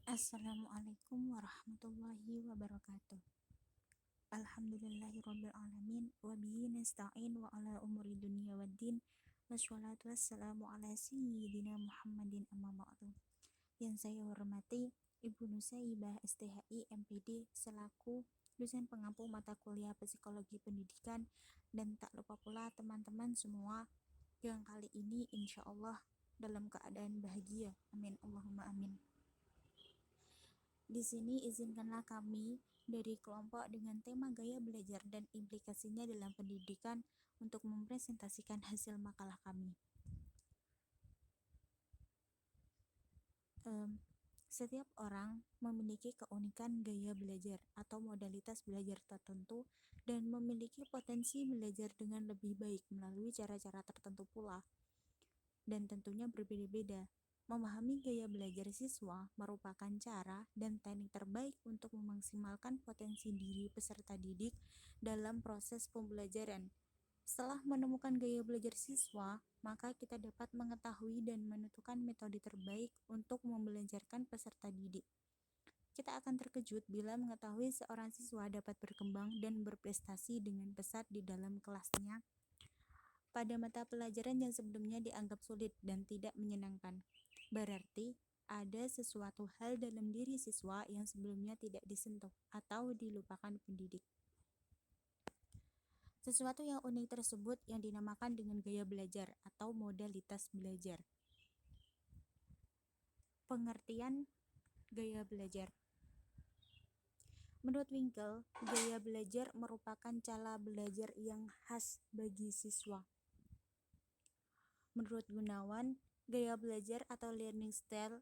Assalamualaikum warahmatullahi wabarakatuh. Alhamdulillahirabbil alamin wa bihi nasta'in wa ala umuri dunya waddin. Wassalatu wassalamu ala sayyidina Muhammadin amma ba'du. Yang saya hormati Ibu Nusaibah STHI MPD selaku dosen pengampu mata kuliah Psikologi Pendidikan, dan tak lupa pula teman-teman semua yang kali ini insya Allah dalam keadaan bahagia. Amin Allahumma amin. Di sini izinkanlah kami dari kelompok dengan tema gaya belajar dan implikasinya dalam pendidikan untuk mempresentasikan hasil makalah kami. Setiap orang memiliki keunikan gaya belajar atau modalitas belajar tertentu dan memiliki potensi belajar dengan lebih baik melalui cara-cara tertentu pula, dan tentunya berbeda-beda. Memahami gaya belajar siswa merupakan cara dan teknik terbaik untuk memaksimalkan potensi diri peserta didik dalam proses pembelajaran. Setelah menemukan gaya belajar siswa, maka kita dapat mengetahui dan menentukan metode terbaik untuk membelajarkan peserta didik. Kita akan terkejut bila mengetahui seorang siswa dapat berkembang dan berprestasi dengan pesat di dalam kelasnya pada mata pelajaran yang sebelumnya dianggap sulit dan tidak menyenangkan. Berarti ada sesuatu hal dalam diri siswa yang sebelumnya tidak disentuh atau dilupakan pendidik. Sesuatu yang unik tersebut yang dinamakan dengan gaya belajar atau modalitas belajar. Pengertian gaya belajar. Menurut Winkel, gaya belajar merupakan cara belajar yang khas bagi siswa. Menurut Gunawan, gaya belajar atau learning style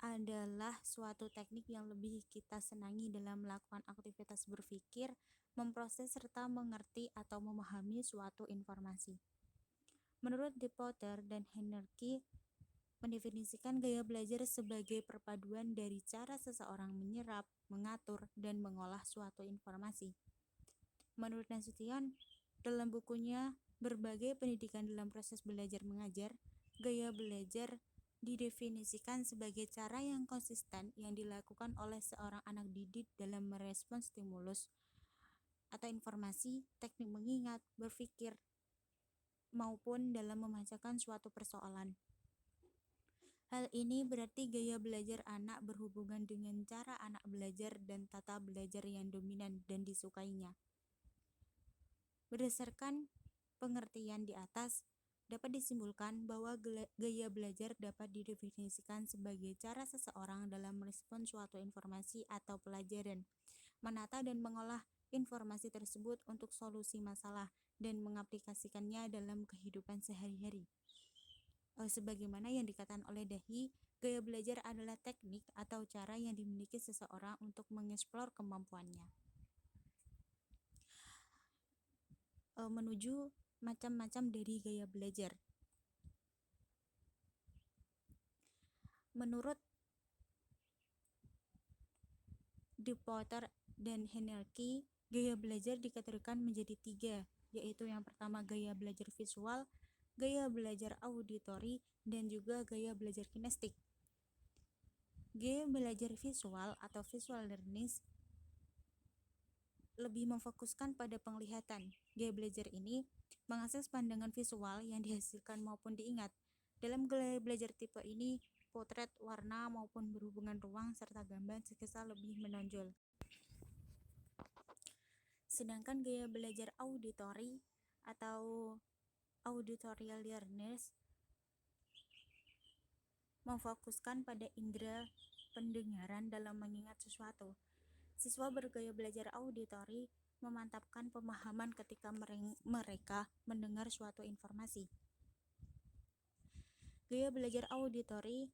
adalah suatu teknik yang lebih kita senangi dalam melakukan aktivitas berpikir, memproses serta mengerti atau memahami suatu informasi. Menurut De Potter dan Hennerke, mendefinisikan gaya belajar sebagai perpaduan dari cara seseorang menyerap, mengatur, dan mengolah suatu informasi. Menurut Nasution, dalam bukunya Berbagai Pendidikan dalam Proses Belajar Mengajar, gaya belajar didefinisikan sebagai cara yang konsisten yang dilakukan oleh seorang anak didik dalam merespons stimulus atau informasi, teknik mengingat, berpikir, maupun dalam memecahkan suatu persoalan. Hal ini berarti gaya belajar anak berhubungan dengan cara anak belajar dan tata belajar yang dominan dan disukainya. Berdasarkan pengertian di atas, dapat disimpulkan bahwa gaya belajar dapat didefinisikan sebagai cara seseorang dalam merespons suatu informasi atau pelajaran, menata dan mengolah informasi tersebut untuk solusi masalah, dan mengaplikasikannya dalam kehidupan sehari-hari. Sebagaimana yang dikatakan oleh Dahi, gaya belajar adalah teknik atau cara yang dimiliki seseorang untuk mengeksplor kemampuannya. Menuju macam-macam dari gaya belajar. Menurut De Potter dan Hennerke, gaya belajar dikategorikan menjadi 3, yaitu yang pertama gaya belajar visual, gaya belajar auditori, dan juga gaya belajar kinestik. Gaya belajar visual atau visual learning lebih memfokuskan pada penglihatan. Gaya belajar ini mengakses pandangan visual yang dihasilkan maupun diingat. Dalam gaya belajar tipe ini, potret, warna, maupun berhubungan ruang serta gambar sketsa lebih menonjol. Sedangkan gaya belajar auditori atau auditorial learners memfokuskan pada indera pendengaran dalam mengingat sesuatu. Siswa bergaya belajar auditori memantapkan pemahaman ketika mereka mendengar suatu informasi. Gaya belajar auditori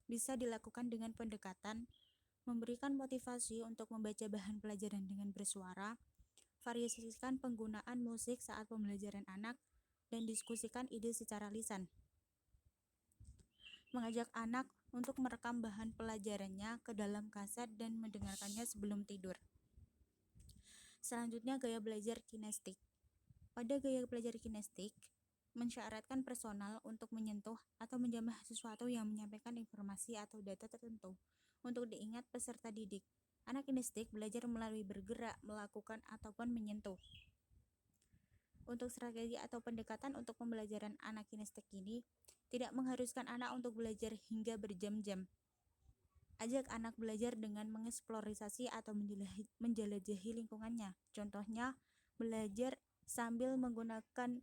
bisa dilakukan dengan pendekatan memberikan motivasi untuk membaca bahan pelajaran dengan bersuara, variasikan penggunaan musik saat pembelajaran anak, dan diskusikan ide secara lisan. Mengajak anak untuk merekam bahan pelajarannya ke dalam kaset dan mendengarkannya sebelum tidur. Selanjutnya, gaya belajar kinestik. Pada gaya belajar kinestik, mensyaratkan personal untuk menyentuh atau menjamah sesuatu yang menyampaikan informasi atau data tertentu. Untuk diingat peserta didik, anak kinestik belajar melalui bergerak, melakukan, ataupun menyentuh. Untuk strategi atau pendekatan untuk pembelajaran anak kinestik ini, tidak mengharuskan anak untuk belajar hingga berjam-jam. Ajak anak belajar dengan mengeksplorasi atau menjelajahi lingkungannya. Contohnya, belajar sambil menggunakan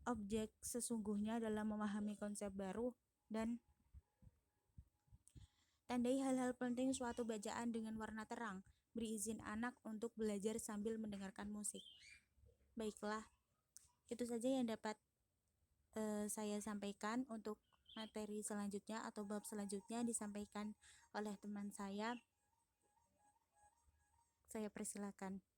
objek sesungguhnya dalam memahami konsep baru, dan tandai hal-hal penting suatu bacaan dengan warna terang. Beri izin anak untuk belajar sambil mendengarkan musik. Baiklah, itu saja yang dapat saya sampaikan. Untuk materi selanjutnya atau bab selanjutnya disampaikan oleh teman saya. Saya persilakan.